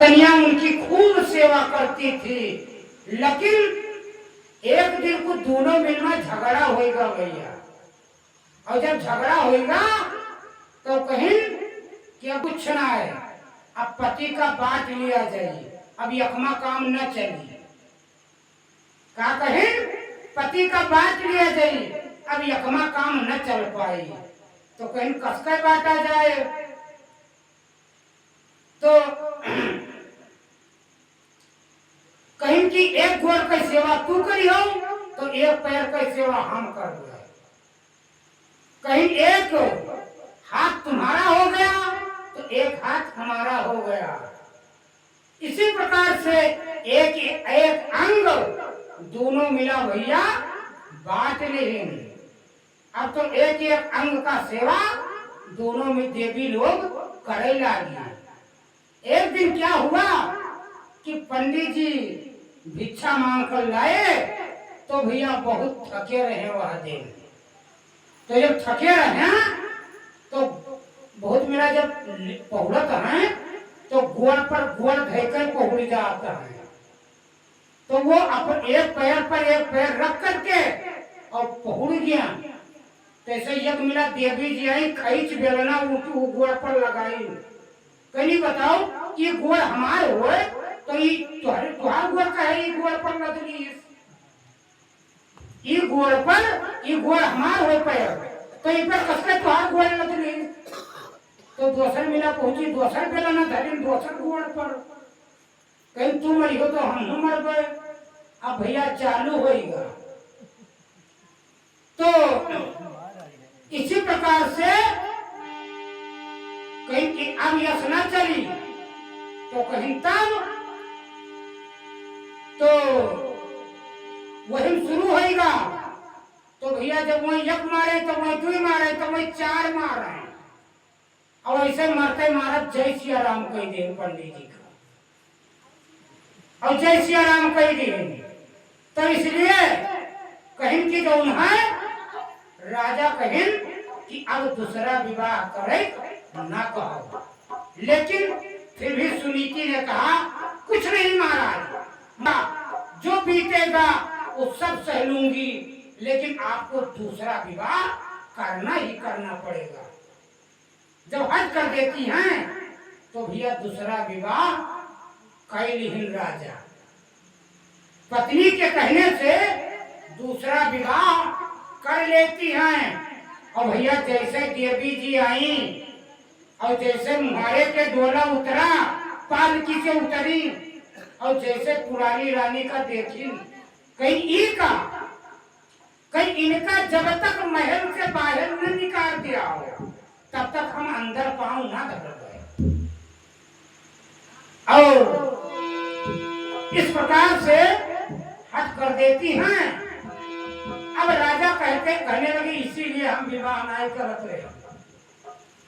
कन्या उनकी खूब सेवा करती थी, लेकिन एक दिन को दोनों मिलकर झगड़ा होएगा भैया। और जब झगड़ा होएगा तो कहीं क्या कुछ ना है, अब पति का बांट लिया जाए, अब यकमा काम न चली। क्या कहें, पति का बांट लिया जाए, अब यकमा काम न चल पाई, तो कहीं कसकर बांटा जाए। तो कहीं की एक गोड़ की सेवा तू करी हो तो एक पैर की सेवा हम कर दो। कहीं एक हाथ तुम्हारा हो गया तो एक हाथ हमारा हो गया। इसी प्रकार से एक एक अंग दोनों मिला भैया बांट लेंगे। अब तो एक एक अंग का सेवा दोनों में देवी लोग करे लगी। एक दिन क्या हुआ कि पंडित जी भिक्षा मांग कर लाए, तो भैया बहुत थके रहे वह दिन। तो जब थके रहे तो बहुत मेरा जब पहुड़त है तो गोड़ पर गोड़ धोकर पहुड़ जाता है, तो वो अपन एक पैर पर एक पैर रख करके और पहुड़ गया। तैसे एक मिला देवी जी आई, खींच बेलना उठू गोड़ पर लगाई। कहीं बताओ ये गोड़ हमारे हो तो ये तुहार गोड़ का है, ये गोड़ पर लदली, ये गोड़ पर ये गोड़ हमार हो पैर, तो इन पर कसके तुहार गोड़ लदली। तो दोसर मिला पहुंची, दोसर बेलना धरी दोसर गोड़ पर। कहीं तू मरी हो तो हम मर गए। अब भैया चालू होएगा। तो इसी प्रकार से कहीं अब यश न चली तो कहीं तब तो वही शुरू होएगा। तो भैया जब वही एक मारे तो वही दो मारे तो वही चार मार रहे, और ऐसे मरते मारत जय सिया राम कह दे पंडित जी का, और जय सिया राम कह दे। तो इसलिए कहीं की जो है राजा कहीं कि अब दूसरा विवाह करे ना कहो, लेकिन फिर भी सुनीति ने कहा कुछ नहीं महाराज, जो बीतेगा वो सब सह लूंगी, लेकिन आपको दूसरा विवाह करना ही करना पड़ेगा। जब हज कर देती हैं तो भैया दूसरा विवाह कर लिहिन राजा। पत्नी के कहने से दूसरा विवाह कर लेती हैं। और भैया जैसे देवी जी आई और जैसे मुहारे के डोला उतरा, पालकी से उतरी, और जैसे पुरानी रानी का देखी, कहीं ई का कहीं इनका जब तक महल से बाहर न निकाल दिया हो तब तक हम अंदर पांव ना धर गए। और इस प्रकार से हट कर देती हैं। अब राजा कहने लगे इसीलिए हम विवाह नहीं करत रहे।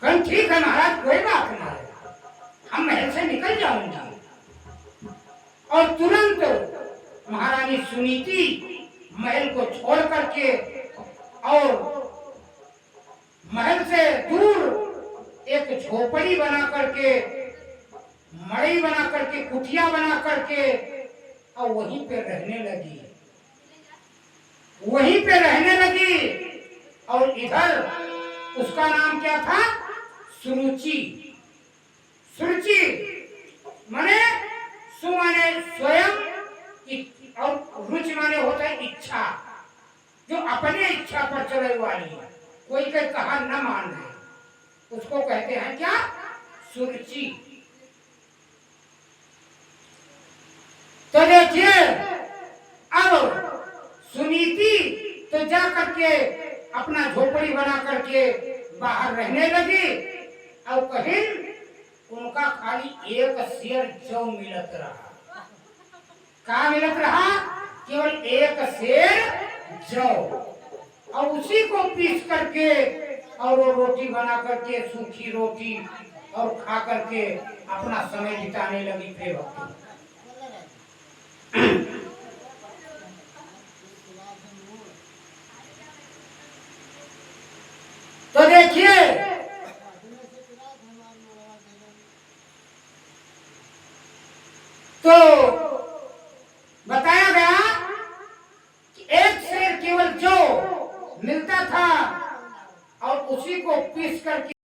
कहीं ठीक है महाराज, कोई बात नहीं, हम महल से निकल जाऊंगा। और तुरंत महारानी सुनीति महल को छोड़ करके और महल से दूर एक झोपड़ी बना करके, मड़ई बना करके, कुटिया बना करके और वहीं पे रहने लगी, वहीं पे रहने लगी। और इधर उसका नाम क्या था, सुरुचि। सुरुचि माने सु माने स्वयं और रुचि माने होता है इच्छा, जो अपने इच्छा पर चले वाली, कोई का कहा न मान रहे, उसको कहते हैं क्या, सुरुचि। तो देखिए अब सुनीति तो जा करके अपना झोपड़ी बना करके बाहर रहने लगी। और कहीं उनका खाली एक शेर जौ मिलत रहा। क्या मिलत रहा, केवल एक शेर जौ, और उसी को पीस करके और वो रोटी बना करके, सूखी रोटी, और खा करके अपना समय बिताने लगी। फिर तो देखिए तो बताया गया कि एक शेर केवल जो मिलता था और उसी को पीस करके